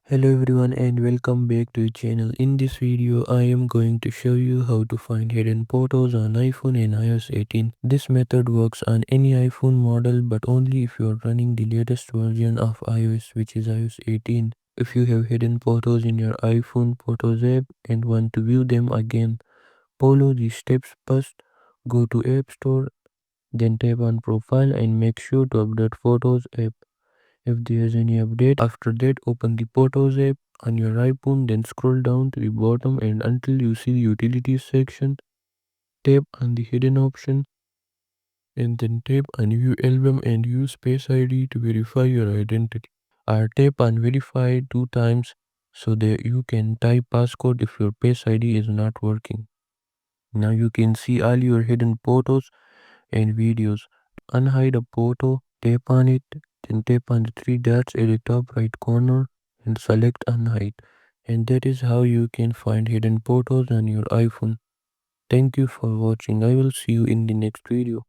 Hello everyone and welcome back to the channel. In this video I am going to show you how to find hidden photos on iPhone and iOS 18. This method works on any iPhone model but only if you are running the latest version of iOS, which is iOS 18. If you have hidden photos in your iPhone Photos app and want to view them again, follow the steps first. Go to App Store, then tap on Profile and make sure to update Photos app. If there's any update after that, open the Photos app on your iPhone, then scroll down to the bottom and until you see the Utilities section, tap on the hidden option and then tap on View Album and use Face ID to verify your identity. Or tap on Verify 2 times so that you can type passcode if your Face ID is not working. Now you can see all your hidden photos and videos. To unhide a photo, tap on it, then tap on the three dots at the top right corner and select unhide. And that is how you can find hidden photos on your iPhone. Thank you for watching. I will see you in the next video.